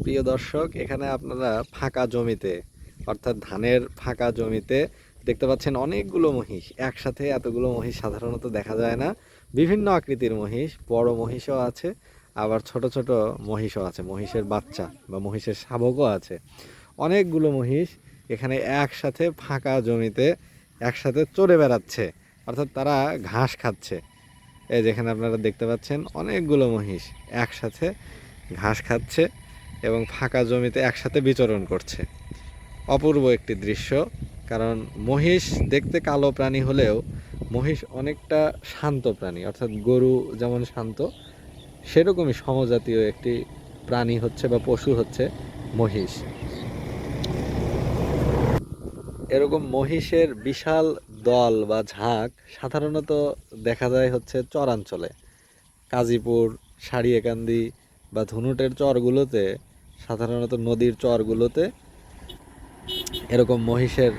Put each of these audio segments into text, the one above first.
প্রিয় দর্শক, এখানে আপনারা ফাঁকা জমিতে অর্থাৎ ধানের ফাঁকা জমিতে দেখতে পাচ্ছেন অনেকগুলো মহিষ একসাথে। এতগুলো মহিষ সাধারণত দেখা যায় না। বিভিন্ন আকৃতির মহিষ, বড় মহিষও আছে, আবার ছোট ছোট মহিষও আছে, মহিষের বাচ্চা বা মহিষের শাবকও আছে। অনেকগুলো মহিষ এখানে একসাথে ফাঁকা জমিতে একসাথে চড়ে বেড়াচ্ছে, অর্থাৎ তারা ঘাস খাচ্ছে। এই যেখানে আপনারা দেখতে পাচ্ছেন অনেকগুলো মহিষ একসাথে ঘাস খাচ্ছে এবং ফাঁকা জমিতে একসাথে বিচরণ করছে। অপূর্ব একটি দৃশ্য। কারণ মহিষ দেখতে কালো প্রাণী হলেও মহিষ অনেকটা শান্ত প্রাণী, অর্থাৎ গরু যেমন শান্ত সেরকমই সমজাতীয় একটি প্রাণী হচ্ছে বা পশু হচ্ছে মহিষ। এরকম মহিষের বিশাল দল বা ঝাঁক সাধারণত দেখা যায় হচ্ছে চরাঞ্চলে, কাজীপুর, সারিয়াকান্দি বা ধুনুটের চরগুলোতে, সাধারণত নদীর চরগুলোতে এরকম মহিষের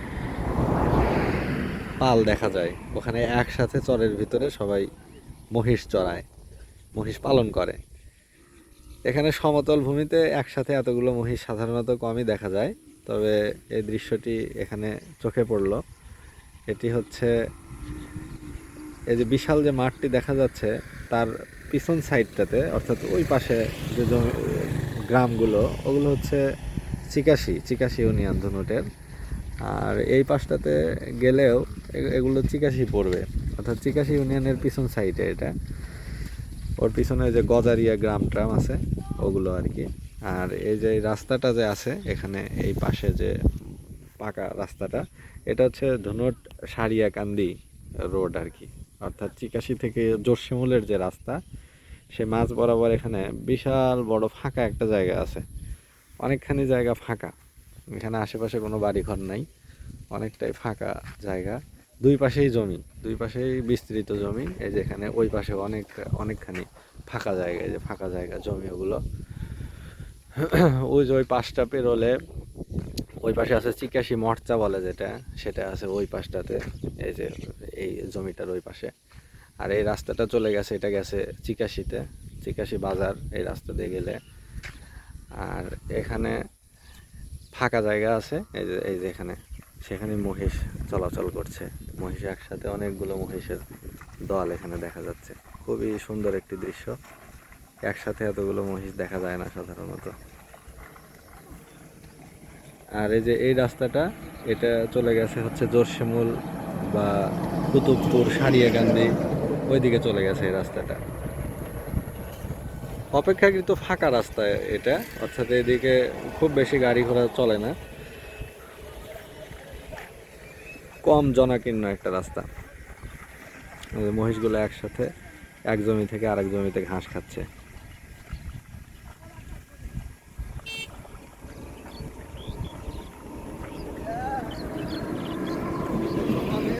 পাল দেখা যায়। ওখানে একসাথে চরের ভিতরে সবাই মহিষ চড়ায়, মহিষ পালন করে। এখানে সমতল ভূমিতে একসাথে এতগুলো মহিষ সাধারণত কমই দেখা যায়। তবে এই দৃশ্যটি এখানে চোখে পড়ল। এটি হচ্ছে এই যে বিশাল যে মাঠটি দেখা যাচ্ছে তার পিছন সাইডটাতে, অর্থাৎ ওই পাশে যে গ্রামগুলো, ওগুলো হচ্ছে চিকাশি ইউনিয়ন ধুনুটের। আর এই পাশটাতে গেলেও এগুলো চিকাশি পড়বে, অর্থাৎ চিকাশি ইউনিয়নের পিছন সাইডে এটা। ওর পিছনে যে গজারিয়া গ্রাম ট্রাম আছে ওগুলো আর কি। আর এই যে রাস্তাটা যে আছে এখানে, এই পাশে যে পাকা রাস্তাটা, এটা হচ্ছে ধুনট সারিয়াকান্দি রোড আর কি। অর্থাৎ চিকাশি থেকে জোরশিমুলের যে রাস্তা, সে মাঝ বরাবর এখানে বিশাল বড় ফাঁকা একটা জায়গা আছে, অনেকখানি জায়গা ফাঁকা। এখানে আশেপাশে কোনো বাড়িঘর নাই, অনেকটাই ফাঁকা জায়গা। দুই পাশেই জমি, দুই পাশেই বিস্তৃত জমি। এই যে এখানে ওই পাশে অনেকখানি ফাঁকা জায়গা, এই যে ফাঁকা জায়গা জমি ওগুলো। ওই যে ওই পাশটা পেরোলে ওই পাশে আছে চিকাশি মরচা বলে যেটা, সেটা আছে ওই পাশটাতে, এই যে এই জমিটার ওই পাশে। আর এই রাস্তাটা চলে গেছে, এটা গেছে চিকাশিতে, চিকাশি বাজার এই রাস্তা দিয়ে গেলে। আর এখানে ফাঁকা জায়গা আছে, এই যে এখানে, সেখানে মহিষ চলাচল করছে। মহিষ একসাথে অনেকগুলো মহিষের দল এখানে দেখা যাচ্ছে। খুবই সুন্দর একটি দৃশ্য। একসাথে এতগুলো মহিষ দেখা যায় না সাধারণত। আর এই যে এই রাস্তাটা, এটা চলে গেছে হচ্ছে জোরশিমুল বা কুতুবপুর, সারিয়াকান্দি, ওইদিকে চলে গেছে এই রাস্তাটা। অপেক্ষাকৃত ফাঁকা রাস্তা এটা, অর্থাৎ এদিকে খুব বেশি গাড়ি ঘোড়া চলে না, কম জনাকীর্ণ একটা রাস্তা। মহিষগুলো একসাথে এক জমি থেকে আরেক জমিতে ঘাস খাচ্ছে।